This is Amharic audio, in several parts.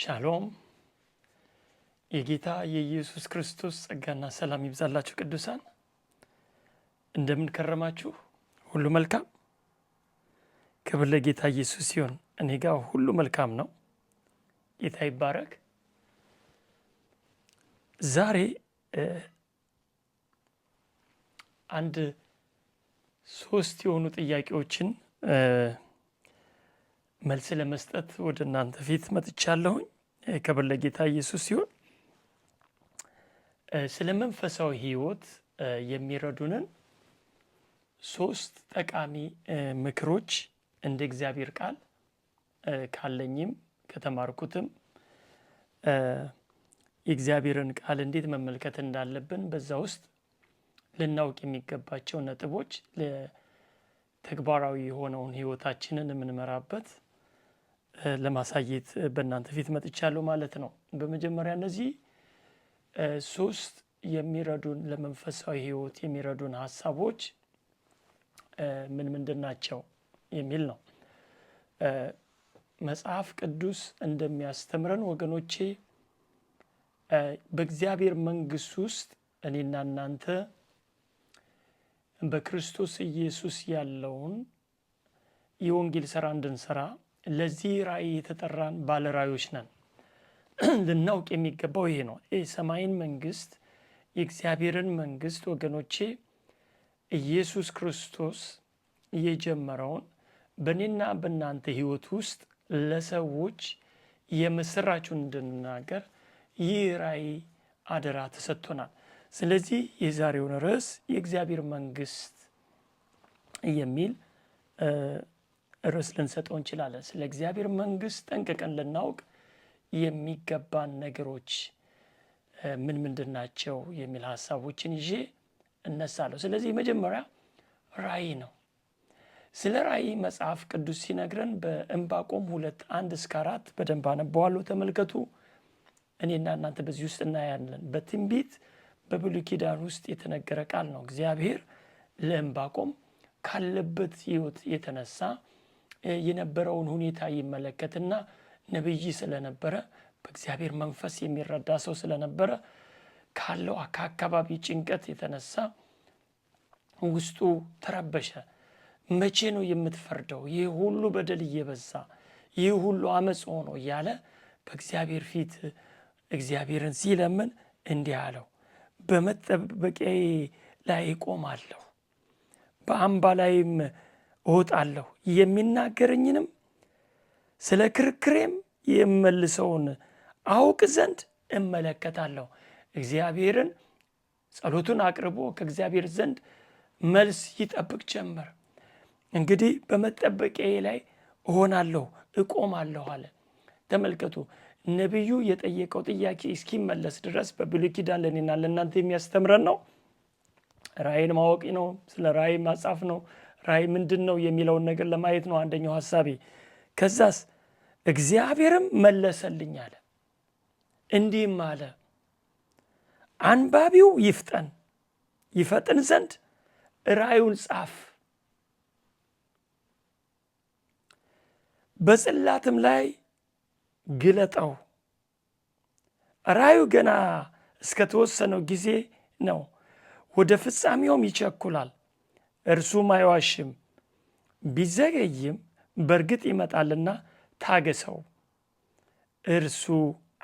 ሻሎም የጌታ የኢየሱስ ክርስቶስ ጸጋና ሰላም ይብዛላችሁ ቅዱሳን። እንደምን ከረማችሁ? ሁሉ መልካም? ክብር ለጌታ ኢየሱስ ይሁን። እኔ ጋር ሁሉ መልካም ነው። ጌታ ይባረክ። ዛሬ አንድ 3 የሆኑ ጥያቄዎችን መልስ ለመስጠት ወደ እናንተ ፊት መጥቻለሁኝ። ክብር ለጌታ ኢየሱስ ይሁን። ስለ መንፈሳዊ ሕይወት የሚረዱንን 3 ጠቃሚ ምክሮች እንደ እግዚአብሔር ቃል ካለኝም ከተማርኩትም የእግዚአብሔርን ቃል እንዴት መመልከት እንዳለብን በዛ ውስጥ ልናውቅ የሚገባቸው ነጥቦች ለተግባራዊ የሆነውን ሕይወታችንን የምንመራበት ለማሳየት በእናንተ ፊት መጥቻለሁ ማለት ነው። በመጀመሪያ እነዚህ 3 የሚረዱን ለመንፈሳዊ ሕይወት የሚረዱን ሀሳቦች ምን ምንድን ናቸው የሚል ነው። መጽሐፍ ቅዱስ እንደሚያስተምረን ወገኖቼ በእግዚአብሔር መንግሥት ውስጥ እኔና እናንተ በክርስቶስ ኢየሱስ ያለውን የወንጌል ሥራ እንድንሰራ ለዚህ ራእይ የተጠራን ባለራእዮች ነን። ልናውቅ የሚገባው ይሄ ነው። የሰማይን መንግሥት የእግዚአብሔርን መንግሥት ወገኖቼ ኢየሱስ ክርስቶስ የጀመረውን በእኔና በእናንተ ሕይወት ውስጥ ለሰዎች የምስራቹን እንድንናገር ይህ ራእይ አደራ ተሰጥቶናል። ስለዚህ የዛሬውን ርዕስ የእግዚአብሔር መንግሥት የሚል ርዕስ ልንሰጠው እንችላለን። ስለ እግዚአብሔር መንግሥት ጠንቅቀን ልናውቅ የሚገባን ነገሮች ምን ምንድን ናቸው የሚል ሀሳቦችን ይዤ እነሳለሁ። ስለዚህ መጀመሪያ ራእይ ነው። ስለ ራእይ መጽሐፍ ቅዱስ ሲነግረን በዕንባቆም 2:1-4 በደንብ አነበዋለሁ። ተመልከቱ። እኔና እናንተ በዚህ ውስጥ እናያለን። በትንቢት በብሉይ ኪዳን ውስጥ የተነገረ ቃል ነው። እግዚአብሔር ለዕንባቆም ካለበት ሕይወት የተነሳ የነበረውን ሁኔታ ይመለከትና ነብይ ስለነበረ በእግዚአብሔር መንፈስ የሚረዳ ሰው ስለነበረ ካለው ከአካባቢ ጭንቀት የተነሳ ውስጡ ተረበሸ። መቼ ነው የምትፈርደው? ይህ ሁሉ በደል እየበዛ ይህ ሁሉ አመፅ ሆኖ እያለ በእግዚአብሔር ፊት እግዚአብሔርን ሲለምን እንዲህ አለው፣ በመጠበቂያዬ ላይ እቆማለሁ፣ በአምባ ላይም እወጣለሁ፣ የሚናገረኝንም ስለ ክርክሬም የምመልሰውን አውቅ ዘንድ እመለከታለሁ። እግዚአብሔርን ጸሎቱን አቅርቦ ከእግዚአብሔር ዘንድ መልስ ይጠብቅ ጀመር። እንግዲህ በመጠበቂያዬ ላይ እሆናለሁ እቆማለሁ አለ። ተመልከቱ፣ ነቢዩ የጠየቀው ጥያቄ እስኪመለስ ድረስ በብሉይ ኪዳን ለእኔና ለእናንተ የሚያስተምረን ነው። ራእይን ማወቅ ነው። ስለ ራእይ ማጻፍ ነው። ራእይ ምንድን ነው የሚለውን ነገር ለማየት ነው አንደኛው ሀሳቤ። ከዛስ እግዚአብሔርም መለሰልኝ አለ፣ እንዲህም አለ፣ አንባቢው ይፈጥን ዘንድ ራእዩን ጻፍ፣ በጽላትም ላይ ግለጠው። ራእዩ ገና እስከተወሰነው ጊዜ ነው፣ ወደ ፍጻሜውም ይቸኩላል። እርሱም አይዋሽም፣ ቢዘገይም በእርግጥ ይመጣልና ታገሰው፣ እርሱ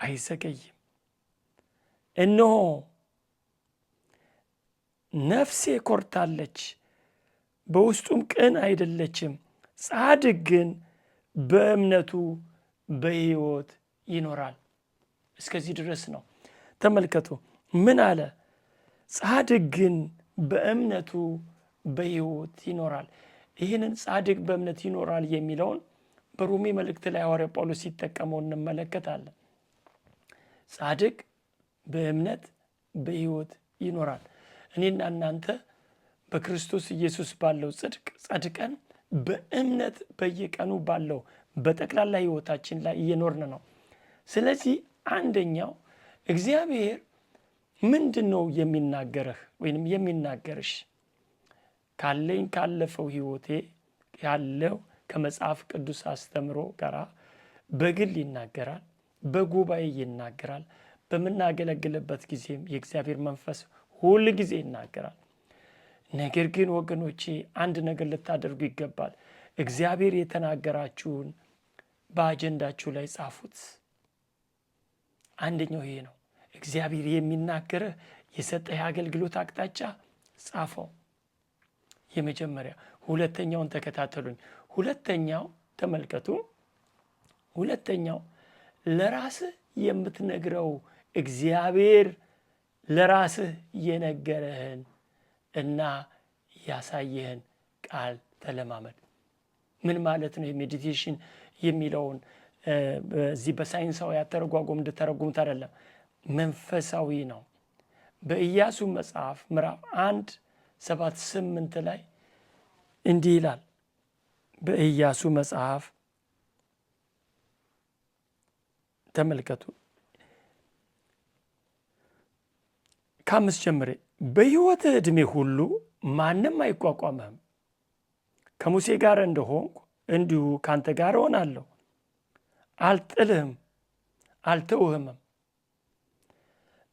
አይዘገይም። እነሆ ነፍሴ ኮርታለች፣ በውስጡም ቅን አይደለችም፣ ጻድቅ ግን በእምነቱ በሕይወት ይኖራል። እስከዚህ ድረስ ነው። ተመልከቱ ምን አለ? ጻድቅ ግን በእምነቱ በሕይወት ይኖራል። ይህንን ጻድቅ በእምነት ይኖራል የሚለውን በሮሜ መልእክት ላይ ሐዋርያ ጳውሎስ ሲጠቀመው እንመለከታለን። ጻድቅ በእምነት በሕይወት ይኖራል። እኔና እናንተ በክርስቶስ ኢየሱስ ባለው ጽድቅ ጸድቀን በእምነት በየቀኑ ባለው በጠቅላላ ሕይወታችን ላይ እየኖርን ነው። ስለዚህ አንደኛው እግዚአብሔር ምንድን ነው የሚናገርህ ወይም የሚናገርሽ? ካለኝ ካለፈው ሕይወቴ ያለው ከመጽሐፍ ቅዱስ አስተምሮ ጋር በግል ይናገራል፣ በጉባኤ ይናገራል። በምናገለግልበት ጊዜም የእግዚአብሔር መንፈስ ሁል ጊዜ ይናገራል። ነገር ግን ወገኖቼ አንድ ነገር ልታደርጉ ይገባል። እግዚአብሔር የተናገራችሁን በአጀንዳችሁ ላይ ጻፉት። አንደኛው ይሄ ነው። እግዚአብሔር የሚናገርህ የሰጠህ የአገልግሎት አቅጣጫ ጻፈው። የመጀመሪያ። ሁለተኛውን ተከታተሉኝ። ሁለተኛው ተመልከቱ። ሁለተኛው ለራስህ የምትነግረው እግዚአብሔር ለራስህ የነገረህን እና ያሳየህን ቃል ተለማመድ። ምን ማለት ነው? የሜዲቴሽን የሚለውን በዚህ በሳይንሳዊ አተረጓጎም እንድተረጉሙት አይደለም፣ መንፈሳዊ ነው። በኢያሱ መጽሐፍ ምዕራፍ 1:7-8 ላይ እንዲህ ይላል። በኢያሱ መጽሐፍ ተመልከቱ። ከ5 ጀምሬ በሕይወትህ ዕድሜ ሁሉ ማንም አይቋቋምህም። ከሙሴ ጋር እንደሆንኩ እንዲሁ ካንተ ጋር እሆናለሁ። አልጥልህም፣ አልተውህምም።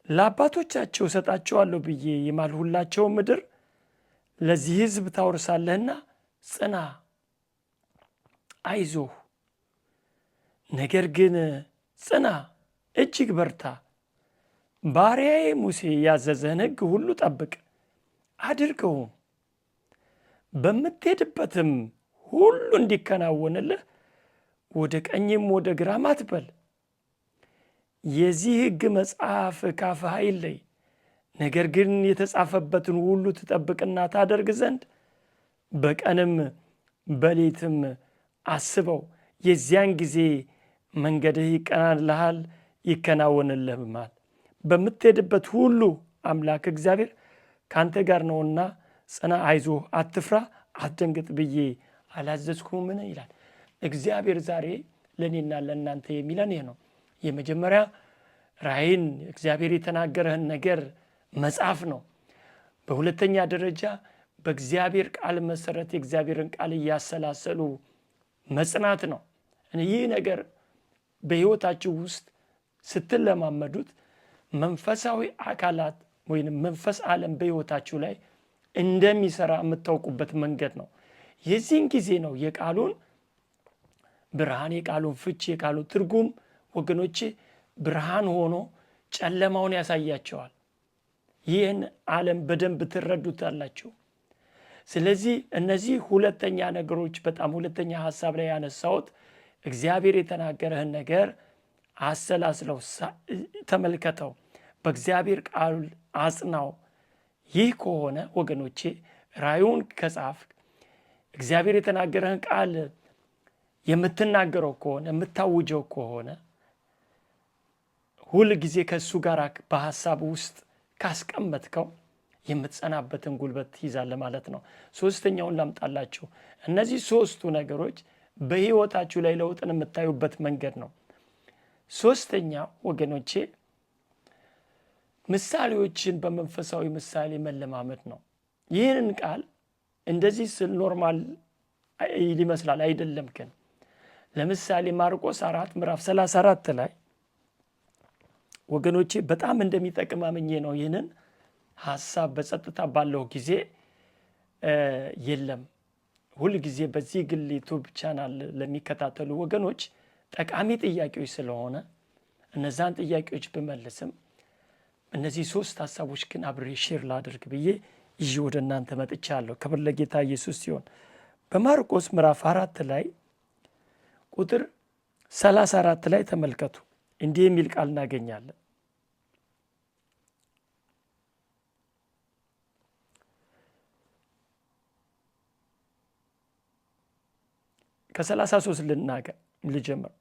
ለአባቶቻቸው እሰጣቸዋለሁ ብዬ የማልሁላቸው ምድር ለዚህ ሕዝብ ታወርሳለህና ጽና፣ አይዞህ። ነገር ግን ጽና፣ እጅግ በርታ። ባሪያዬ ሙሴ ያዘዘህን ሕግ ሁሉ ጠብቅ አድርገውም። በምትሄድበትም ሁሉ እንዲከናወንልህ ወደ ቀኝም ወደ ግራም አትበል። የዚህ ሕግ መጽሐፍ ካፍህ አይለይ፣ ነገር ግን የተጻፈበትን ሁሉ ትጠብቅና ታደርግ ዘንድ በቀንም በሌትም አስበው። የዚያን ጊዜ መንገድህ ይቀናልሃል፣ ይከናወንልህማል። በምትሄድበት ሁሉ አምላክ እግዚአብሔር ካንተ ጋር ነውና ጽና፣ አይዞህ፣ አትፍራ፣ አትደንግጥ ብዬ አላዘዝኩምን ይላል እግዚአብሔር። ዛሬ ለእኔና ለእናንተ የሚለን ይህ ነው። የመጀመሪያ ራእይን እግዚአብሔር የተናገረህን ነገር መጽሐፍ ነው። በሁለተኛ ደረጃ በእግዚአብሔር ቃል መሰረት የእግዚአብሔርን ቃል እያሰላሰሉ መጽናት ነው። ይህ ነገር በሕይወታችሁ ውስጥ ስትለማመዱት መንፈሳዊ አካላት ወይም መንፈስ ዓለም በሕይወታችሁ ላይ እንደሚሰራ የምታውቁበት መንገድ ነው። የዚህን ጊዜ ነው የቃሉን ብርሃን፣ የቃሉን ፍቺ፣ የቃሉን ትርጉም ወገኖቼ ብርሃን ሆኖ ጨለማውን ያሳያቸዋል። ይህን ዓለም በደንብ ትረዱታላችሁ። ስለዚህ እነዚህ ሁለተኛ ነገሮች በጣም ሁለተኛ ሀሳብ ላይ ያነሳሁት እግዚአብሔር የተናገረህን ነገር አሰላስለው፣ ተመልከተው፣ በእግዚአብሔር ቃል አጽናው። ይህ ከሆነ ወገኖቼ ራእዩን ከጻፍ እግዚአብሔር የተናገረህን ቃል የምትናገረው ከሆነ የምታውጀው ከሆነ ሁል ጊዜ ከእሱ ጋር በሀሳብ ውስጥ ካስቀመጥከው የምትጸናበትን ጉልበት ትይዛለህ ማለት ነው። ሶስተኛውን ላምጣላችሁ። እነዚህ ሶስቱ ነገሮች በሕይወታችሁ ላይ ለውጥን የምታዩበት መንገድ ነው። ሶስተኛ ወገኖቼ ምሳሌዎችን በመንፈሳዊ ምሳሌ መለማመድ ነው። ይህንን ቃል እንደዚህ ስል ኖርማል ይመስላል፣ አይደለም። ግን ለምሳሌ ማርቆስ 4 ምዕራፍ 34 ላይ ወገኖቼ በጣም እንደሚጠቅም አምኜ ነው ይህንን ሀሳብ በጸጥታ ባለው ጊዜ የለም ሁል ጊዜ በዚህ ግል ዩቱብ ቻናል ለሚከታተሉ ወገኖች ጠቃሚ ጥያቄዎች ስለሆነ እነዛን ጥያቄዎች ብመልስም እነዚህ ሶስት ሀሳቦች ግን አብሬ ሼር ላድርግ ብዬ ይዤ ወደ እናንተ መጥቻለሁ። ክብር ለጌታ ኢየሱስ ሲሆን በማርቆስ ምዕራፍ 4 ላይ ቁጥር 34 ላይ ተመልከቱ። እንዲህ የሚል ቃል እናገኛለን። ከ33 ልጀምር።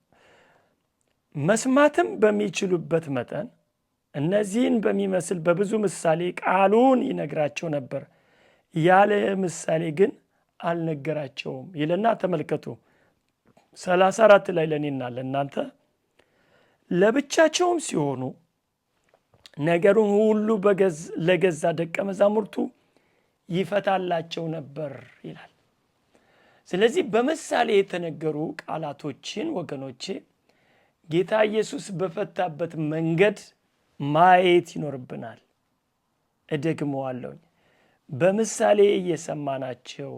መስማትም በሚችሉበት መጠን እነዚህን በሚመስል በብዙ ምሳሌ ቃሉን ይነግራቸው ነበር፣ ያለ ምሳሌ ግን አልነገራቸውም ይልና ተመልከቱ 34 ላይ ለእኔና ለእናንተ ለብቻቸውም ሲሆኑ ነገሩን ሁሉ ለገዛ ደቀ መዛሙርቱ ይፈታላቸው ነበር ይላል። ስለዚህ በምሳሌ የተነገሩ ቃላቶችን ወገኖቼ ጌታ ኢየሱስ በፈታበት መንገድ ማየት ይኖርብናል። እደግመዋለሁ። በምሳሌ እየሰማናቸው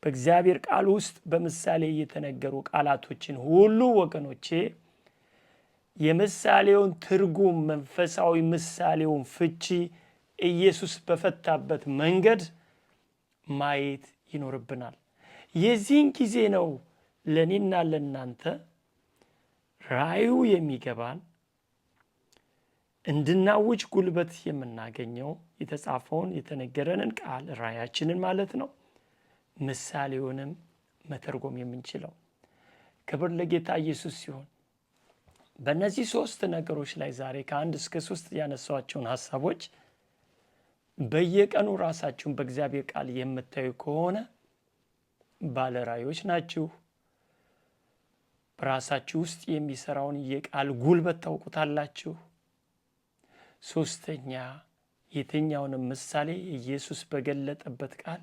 በእግዚአብሔር ቃል ውስጥ በምሳሌ የተነገሩ ቃላቶችን ሁሉ ወገኖቼ የምሳሌውን ትርጉም መንፈሳዊ ምሳሌውን ፍቺ ኢየሱስ በፈታበት መንገድ ማየት ይኖርብናል። የዚህን ጊዜ ነው ለኔና ለናንተ ራእዩ የሚገባን እንድናውጅ ጉልበት የምናገኘው የተጻፈውን የተነገረንን ቃል ራእያችንን ማለት ነው ምሳሌውንም መተርጎም የምንችለው። ክብር ለጌታ ኢየሱስ ሲሆን በእነዚህ 3 ነገሮች ላይ ዛሬ ከ1 እስከ 3 ያነሷቸውን ሐሳቦች በየቀኑ ራሳችሁን በእግዚአብሔር ቃል የምታዩ ከሆነ ባለ ራእዮች ናችሁ። በራሳችሁ ውስጥ የሚሰራውን የቃል ጉልበት ታውቁታላችሁ። 3ኛ የትኛውንም ምሳሌ ኢየሱስ በገለጠበት ቃል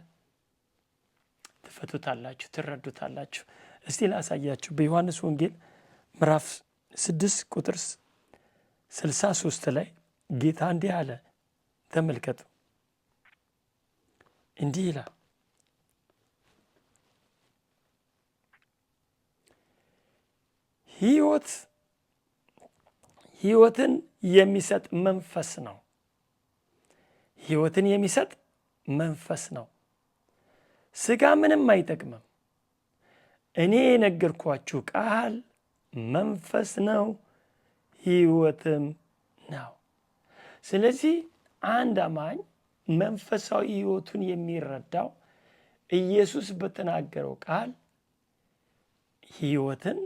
ትፈቱታላችሁ፣ ትረዱታላችሁ። እስቲ ላሳያችሁ። በዮሐንስ ወንጌል ምዕራፍ 6 ቁጥር 63 ላይ ጌታ እንዲህ አለ። ተመልከቱ። እንዲህ ይላል፣ ሕይወትን የሚሰጥ መንፈስ ነው። ሕይወትን የሚሰጥ መንፈስ ነው። ሥጋ ምንም አይጠቅምም። እኔ የነገርኳችሁ ቃል መንፈስ ነው፣ ሕይወትም ነው። ስለዚህ አንድ አማኝ መንፈሳዊ ሕይወቱን የሚረዳው ኢየሱስ በተናገረው ቃል ሕይወትን፣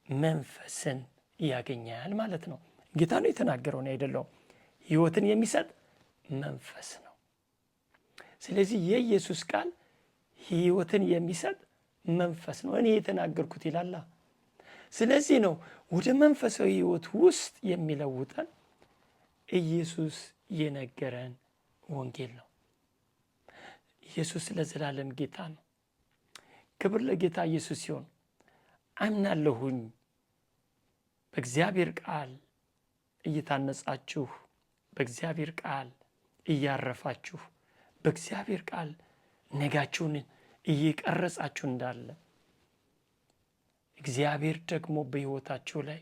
መንፈስን ያገኛል ማለት ነው። ጌታ ነው የተናገረው ነው አይደለም። ሕይወትን የሚሰጥ መንፈስ ነው። ስለዚህ የኢየሱስ ቃል ሕይወትን የሚሰጥ መንፈስ ነው። እኔ የተናገርኩት ይላላ። ስለዚህ ነው ወደ መንፈሳዊ ሕይወት ውስጥ የሚለውጠን ኢየሱስ የነገረን ወንጌል ነው። ኢየሱስ ለዘላለም ጌታ ነው። ክብር ለጌታ ኢየሱስ ሲሆን አምናለሁኝ በእግዚአብሔር ቃል እየታነጻችሁ፣ በእግዚአብሔር ቃል እያረፋችሁ፣ በእግዚአብሔር ቃል ነጋችሁን እየቀረጻችሁ እንዳለ እግዚአብሔር ደግሞ በሕይወታችሁ ላይ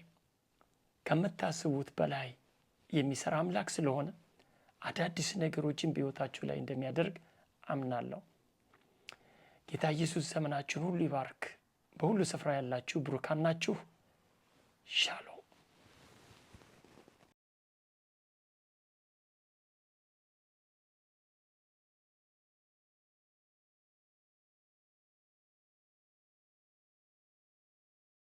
ከምታስቡት በላይ የሚሰራ አምላክ ስለሆነ አዳዲስ ነገሮችን በሕይወታችሁ ላይ እንደሚያደርግ አምናለሁ። ጌታ ኢየሱስ ዘመናችሁን ሁሉ ይባርክ። በሁሉ ስፍራ ያላችሁ ብሩካን ናችሁ። ሻሎም።